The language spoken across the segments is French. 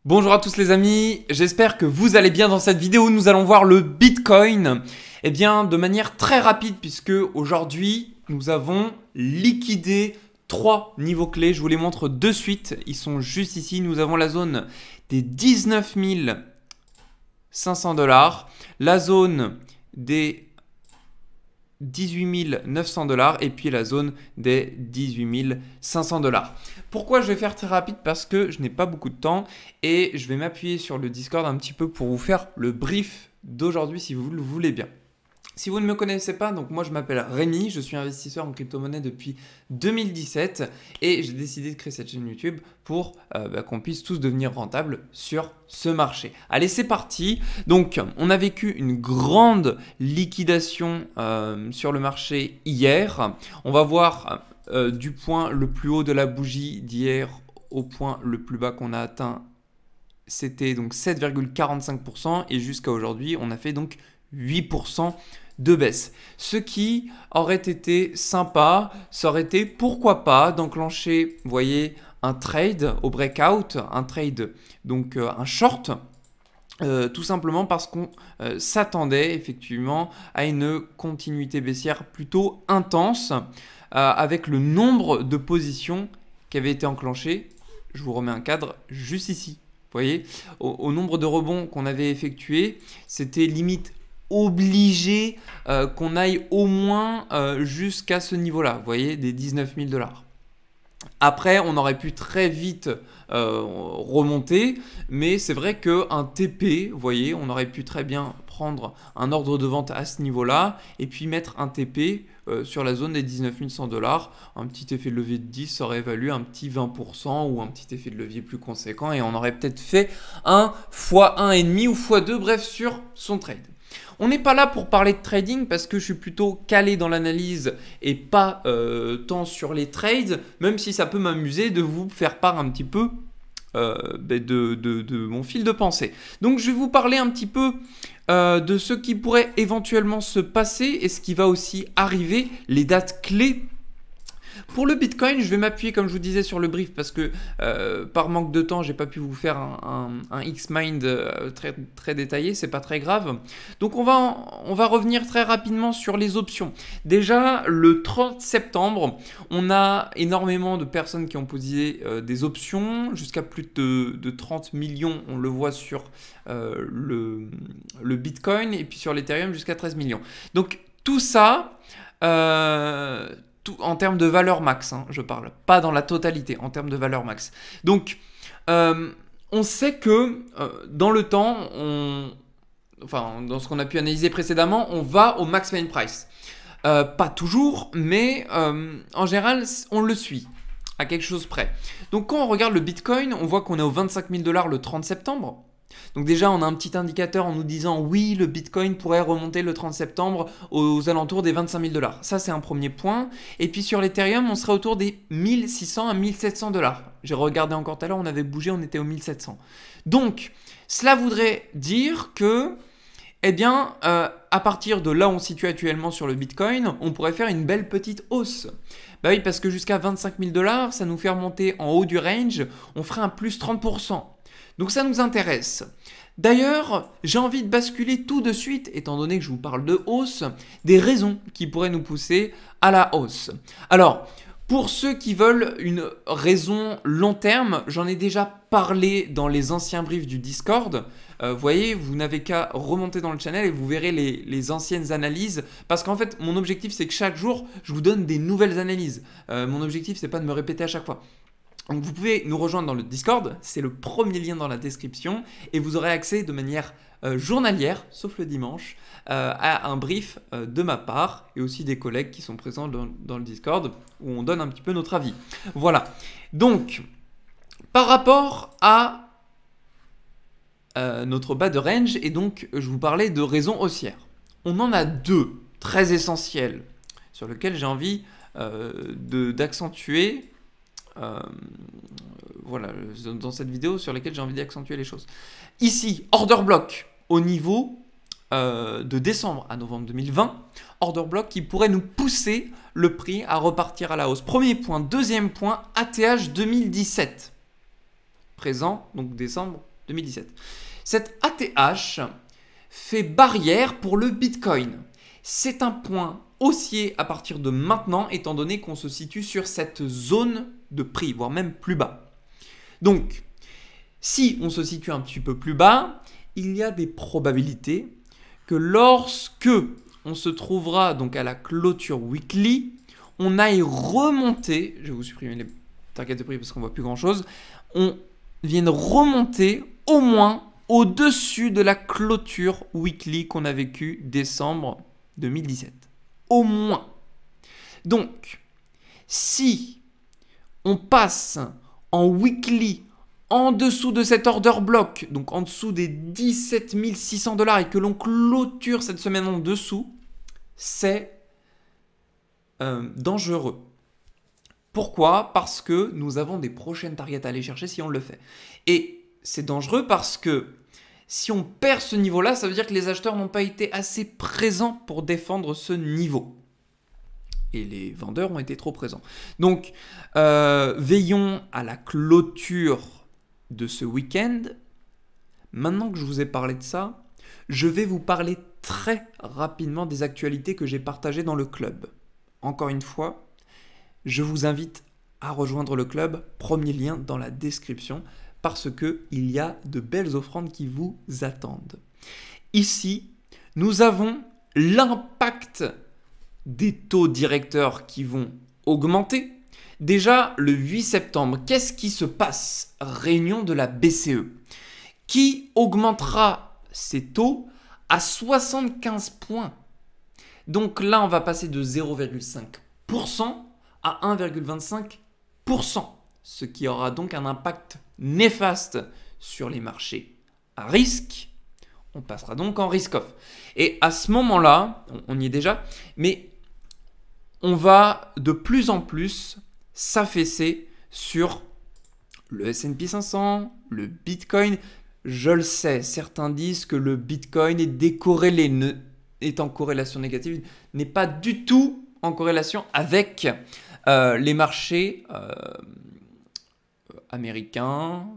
Bonjour à tous les amis, j'espère que vous allez bien. Dans cette vidéo. Nous allons voir le Bitcoin de manière très rapide puisque aujourd'hui nous avons liquidé 3 niveaux clés. Je vous les montre de suite, ils sont juste ici. Nous avons la zone des 19 500 $, la zone des 18 900 $ et puis la zone des 18 500 $. Pourquoi je vais faire très rapide? Parce que je n'ai pas beaucoup de temps et je vais m'appuyer sur le Discord un petit peu pour vous faire le brief d'aujourd'hui si vous le voulez bien. Si vous ne me connaissez pas, donc moi je m'appelle Rémi, je suis investisseur en crypto-monnaie depuis 2017 et j'ai décidé de créer cette chaîne YouTube pour qu'on puisse tous devenir rentables sur ce marché. Allez, c'est parti. Donc on a vécu une grande liquidation sur le marché hier. On va voir du point le plus haut de la bougie d'hier au point le plus bas qu'on a atteint. C'était donc 7,45% et jusqu'à aujourd'hui on a fait donc 8% de baisse. Ce qui aurait été sympa, ça aurait été pourquoi pas d'enclencher, vous voyez, un trade au breakout, un trade, donc un short, tout simplement parce qu'on s'attendait effectivement à une continuité baissière plutôt intense avec le nombre de positions qui avaient été enclenchées. Je vous remets un cadre juste ici. Vous voyez, au nombre de rebonds qu'on avait effectués, c'était limite obligé qu'on aille au moins jusqu'à ce niveau-là, vous voyez, des 19 000 $. Après, on aurait pu très vite remonter, mais c'est vrai qu'un TP, vous voyez, on aurait pu très bien prendre un ordre de vente à ce niveau-là et puis mettre un TP sur la zone des 19 100 $. Un petit effet de levier de 10 aurait valu un petit 20% ou un petit effet de levier plus conséquent et on aurait peut-être fait un x1,5 ou x2, bref, sur son trade. On n'est pas là pour parler de trading parce que je suis plutôt calé dans l'analyse et pas tant sur les trades, même si ça peut m'amuser de vous faire part un petit peu de mon fil de pensée. Donc je vais vous parler un petit peu de ce qui pourrait éventuellement se passer et ce qui va aussi arriver, les dates clés. Pour le Bitcoin, je vais m'appuyer, comme je vous disais, sur le brief parce que par manque de temps, j'ai pas pu vous faire un Xmind très détaillé, c'est pas très grave. Donc on va revenir très rapidement sur les options. Déjà, le 30 septembre, on a énormément de personnes qui ont posé des options, jusqu'à plus de 30 millions, on le voit sur le Bitcoin, et puis sur l'Ethereum jusqu'à 13 millions. Donc tout ça... en termes de valeur max, hein, je parle, pas dans la totalité, en termes de valeur max. Donc, on sait que dans le temps, dans ce qu'on a pu analyser précédemment, on va au max main price. Pas toujours, mais en général, on le suit à quelque chose près. Donc, quand on regarde le Bitcoin, on voit qu'on est aux 25 000 $ le 30 septembre. Donc déjà, on a un petit indicateur en nous disant oui, le Bitcoin pourrait remonter le 30 septembre aux alentours des 25 000 $. Ça, c'est un premier point. Et puis sur l'Ethereum, on serait autour des 1600 à 1700 $. J'ai regardé encore tout à l'heure, on avait bougé, on était aux 1700. Donc, cela voudrait dire que, à partir de là où on se situe actuellement sur le Bitcoin, on pourrait faire une belle petite hausse. Bah oui, parce que jusqu'à 25 000 $, ça nous fait remonter en haut du range, on ferait un plus 30%. Donc ça nous intéresse. D'ailleurs, j'ai envie de basculer tout de suite, étant donné que je vous parle de hausse, des raisons qui pourraient nous pousser à la hausse. Alors, pour ceux qui veulent une raison long terme, j'en ai déjà parlé dans les anciens briefs du Discord. Vous voyez, vous n'avez qu'à remonter dans le channel et vous verrez les anciennes analyses. Parce qu'en fait, mon objectif, c'est que chaque jour, je vous donne des nouvelles analyses. Mon objectif, c'est pas de me répéter à chaque fois. Donc vous pouvez nous rejoindre dans le Discord, c'est le premier lien dans la description et vous aurez accès de manière journalière, sauf le dimanche, à un brief de ma part et aussi des collègues qui sont présents dans le Discord où on donne un petit peu notre avis. Voilà, donc par rapport à notre bas de range, et donc je vous parlais de raisons haussières. On en a deux très essentielles sur lesquelles j'ai envie d'accentuer. Voilà, dans cette vidéo sur laquelle j'ai envie d'accentuer les choses. Ici, order block au niveau de décembre à novembre 2020, order block qui pourrait nous pousser le prix à repartir à la hausse. Premier point. Deuxième point, ATH 2017. Présent, donc décembre 2017. Cette ATH fait barrière pour le Bitcoin. C'est un point haussier à partir de maintenant, étant donné qu'on se situe sur cette zone de prix, voire même plus bas. Donc, si on se situe un petit peu plus bas, il y a des probabilités que lorsque on se trouvera donc à la clôture weekly, on aille remonter, je vais vous supprimer les targets de prix parce qu'on voit plus grand chose, on vienne remonter au moins au-dessus de la clôture weekly qu'on a vécue décembre 2017. Au moins. Donc, si on passe en weekly en dessous de cet order block, donc en dessous des 17 600 $ et que l'on clôture cette semaine en dessous, c'est dangereux. Pourquoi? Parce que nous avons des prochaines targets à aller chercher si on le fait. Et c'est dangereux parce que si on perd ce niveau-là, ça veut dire que les acheteurs n'ont pas été assez présents pour défendre ce niveau. Et les vendeurs ont été trop présents. Donc, veillons à la clôture de ce week-end. Maintenant que je vous ai parlé de ça, je vais vous parler très rapidement des actualités que j'ai partagées dans le club. Encore une fois, je vous invite à rejoindre le club, premier lien dans la description, parce qu'il y a de belles offrandes qui vous attendent. Ici, nous avons l'impact des taux directeurs qui vont augmenter. Déjà, le 8 septembre, qu'est-ce qui se passe? Réunion de la BCE, qui augmentera ses taux à 75 points. Donc là, on va passer de 0,5% à 1,25%, ce qui aura donc un impact néfaste sur les marchés à risque. On passera donc en risk-off. Et à ce moment-là, on y est déjà, mais on va de plus en plus s'affaisser sur le S&P 500, le Bitcoin. Je le sais, certains disent que le Bitcoin est décorrélé, est en corrélation négative, n'est pas du tout en corrélation avec les marchés américains,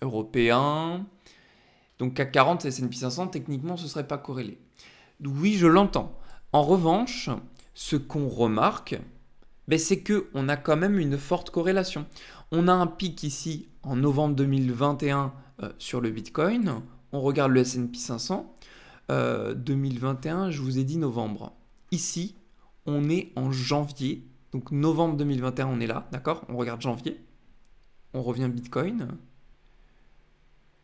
européens. Donc CAC 40 et S&P 500, techniquement, ce ne serait pas corrélé. Oui, je l'entends. En revanche, ce qu'on remarque, c'est qu'on a quand même une forte corrélation. On a un pic ici en novembre 2021 sur le Bitcoin. On regarde le S&P 500. 2021, je vous ai dit novembre. Ici, on est en janvier. Donc novembre 2021, on est là, d'accord? On regarde janvier. On revient Bitcoin.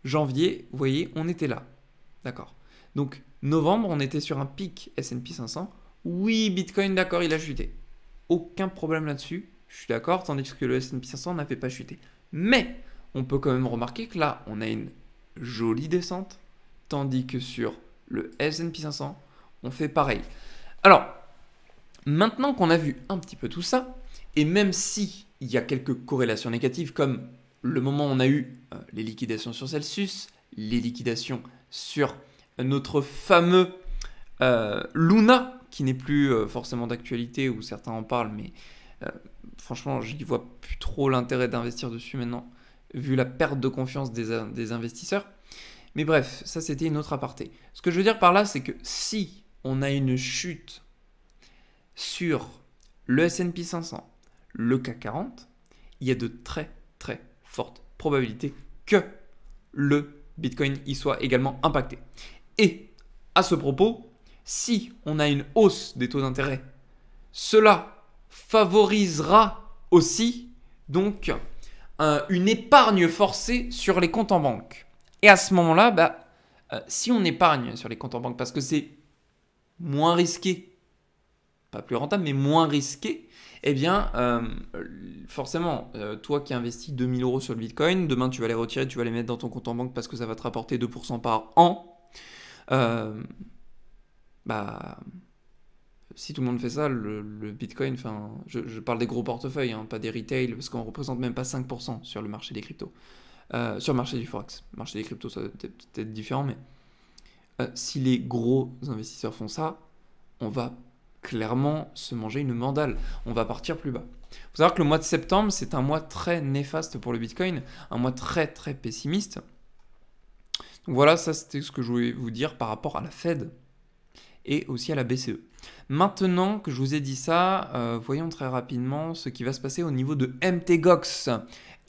Janvier, vous voyez, on était là. D'accord. Donc, novembre, on était sur un pic S&P 500. Oui, Bitcoin, d'accord, il a chuté. Aucun problème là-dessus. Je suis d'accord, tandis que le S&P 500 n'avait pas chuté. Mais, on peut quand même remarquer que là, on a une jolie descente, tandis que sur le S&P 500, on fait pareil. Alors, maintenant qu'on a vu un petit peu tout ça, et même si il y a quelques corrélations négatives, comme le moment où on a eu les liquidations sur Celsius, les liquidations sur notre fameux Luna, qui n'est plus forcément d'actualité, ou certains en parlent, mais franchement, je n'y vois plus trop l'intérêt d'investir dessus maintenant, vu la perte de confiance des investisseurs. Mais bref, ça c'était une autre aparté. Ce que je veux dire par là, c'est que si on a une chute sur le S&P 500, le CAC 40, il y a de très très fortes probabilités que le Bitcoin y soit également impacté. Et à ce propos, si on a une hausse des taux d'intérêt, cela favorisera aussi donc une épargne forcée sur les comptes en banque. Et à ce moment-là, si on épargne sur les comptes en banque parce que c'est moins risqué, pas plus rentable, mais moins risqué, eh bien, forcément, toi qui investis 2000 € sur le Bitcoin, demain tu vas les retirer, tu vas les mettre dans ton compte en banque parce que ça va te rapporter 2% par an. Si tout le monde fait ça, le Bitcoin, je parle des gros portefeuilles, hein, pas des retail, parce qu'on ne représente même pas 5% sur le marché des cryptos. Sur le marché du Forex. Le marché des cryptos, ça va peut-être être différent, mais si les gros investisseurs font ça, on va clairement se manger une mandale. On va partir plus bas. Il faut savoir que le mois de septembre, c'est un mois très néfaste pour le Bitcoin, un mois très très pessimiste. Donc voilà, ça c'était ce que je voulais vous dire par rapport à la Fed et aussi à la BCE. Maintenant que je vous ai dit ça, voyons très rapidement ce qui va se passer au niveau de MTGOX.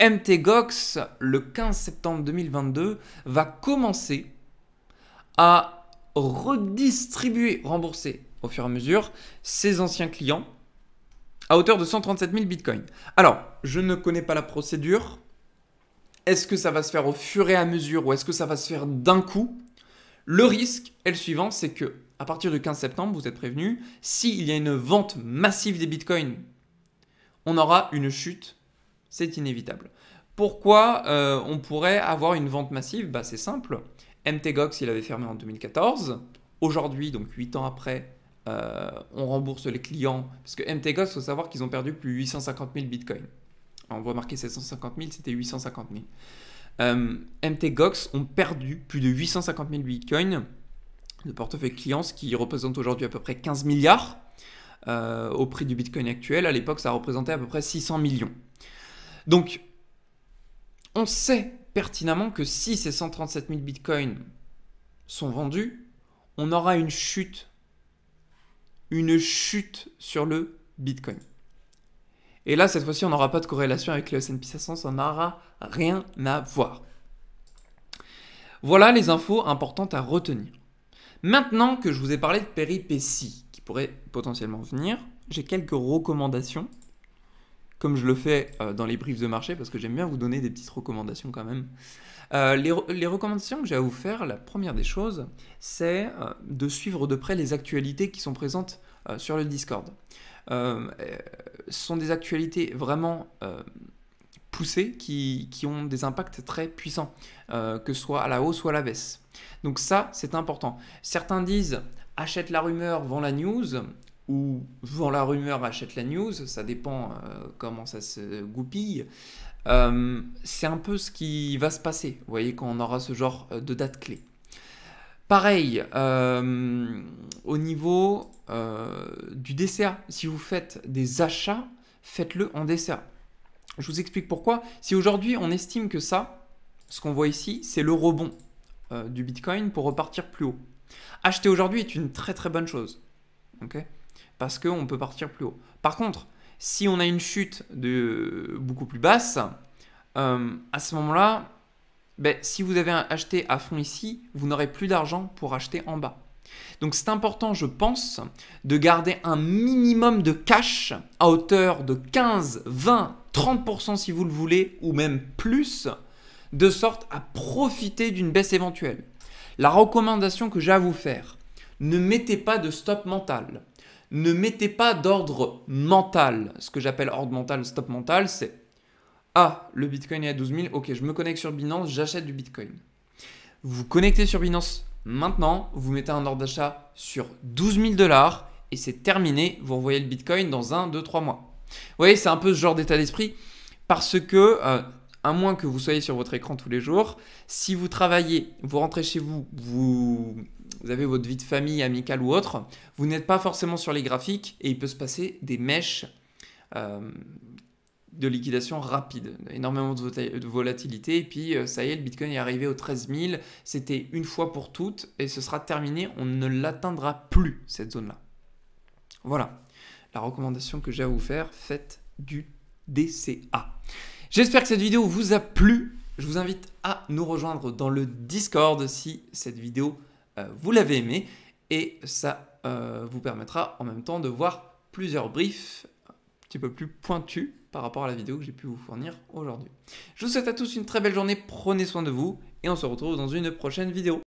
MTGOX, le 15 septembre 2022, va commencer à redistribuer, rembourser au fur et à mesure ses anciens clients à hauteur de 137 000 bitcoins. Alors, je ne connais pas la procédure. Est-ce que ça va se faire au fur et à mesure ou est-ce que ça va se faire d'un coup? Le risque est le suivant, c'est que à partir du 15 septembre, vous êtes prévenus, s'il y a une vente massive des bitcoins, on aura une chute. C'est inévitable. Pourquoi on pourrait avoir une vente massive? C'est simple. MTGOX, il avait fermé en 2014. Aujourd'hui, donc 8 ans après, on rembourse les clients. Parce que MTGOX, il faut savoir qu'ils ont perdu plus de 850 000 bitcoins. On voit marqué 750 000, c'était 850 000. MTGOX ont perdu plus de 850 000 bitcoins de portefeuille clients, ce qui représente aujourd'hui à peu près 15 milliards au prix du bitcoin actuel. À l'époque, ça représentait à peu près 600 millions. Donc, on sait pertinemment que si ces 137 000 bitcoins sont vendus, on aura une chute sur le bitcoin. Et là, cette fois-ci, on n'aura pas de corrélation avec le S&P 500, ça n'aura rien à voir. Voilà les infos importantes à retenir. Maintenant que je vous ai parlé de péripéties qui pourraient potentiellement venir, j'ai quelques recommandations, comme je le fais dans les briefs de marché, parce que j'aime bien vous donner des petites recommandations quand même. Les recommandations que j'ai à vous faire, la première des choses, c'est de suivre de près les actualités qui sont présentes sur le Discord. Ce sont des actualités vraiment poussées qui ont des impacts très puissants, que ce soit à la hausse ou à la baisse. Donc ça, c'est important. Certains disent « achète la rumeur, vends la news » ou « vends la rumeur, achète la news », ça dépend comment ça se goupille. C'est un peu ce qui va se passer, vous voyez, quand on aura ce genre de date clé. Pareil, au niveau du DCA, si vous faites des achats, faites-le en DCA. Je vous explique pourquoi. Si aujourd'hui on estime que ça, ce qu'on voit ici, c'est le rebond du Bitcoin pour repartir plus haut. Acheter aujourd'hui est une très très bonne chose, okay, parce qu'on peut partir plus haut. Par contre, si on a une chute beaucoup plus basse, à ce moment-là, si vous avez acheté à fond ici, vous n'aurez plus d'argent pour acheter en bas. Donc c'est important, je pense, de garder un minimum de cash à hauteur de 15, 20, 30% si vous le voulez, ou même plus, de sorte à profiter d'une baisse éventuelle. La recommandation que j'ai à vous faire, ne mettez pas de stop mental. Ne mettez pas d'ordre mental. Ce que j'appelle ordre mental, stop mental, c'est « Ah, le Bitcoin est à 12 000, ok, je me connecte sur Binance, j'achète du Bitcoin. » Vous vous connectez sur Binance maintenant, vous mettez un ordre d'achat sur 12 000 $ et c'est terminé, vous revoyez le Bitcoin dans 1, 2, 3 mois. Vous voyez, c'est un peu ce genre d'état d'esprit parce que, à moins que vous soyez sur votre écran tous les jours, si vous travaillez, vous rentrez chez vous, vous avez votre vie de famille, amicale ou autre, vous n'êtes pas forcément sur les graphiques et il peut se passer des mèches de liquidation rapide, énormément de volatilité, et puis ça y est, le Bitcoin est arrivé aux 13 000, c'était une fois pour toutes, et ce sera terminé, on ne l'atteindra plus, cette zone-là. Voilà, la recommandation que j'ai à vous faire, faites du DCA. J'espère que cette vidéo vous a plu, je vous invite à nous rejoindre dans le Discord si cette vidéo vous l'avez aimée, et ça vous permettra en même temps de voir plusieurs briefs un petit peu plus pointus par rapport à la vidéo que j'ai pu vous fournir aujourd'hui. Je vous souhaite à tous une très belle journée, prenez soin de vous et on se retrouve dans une prochaine vidéo.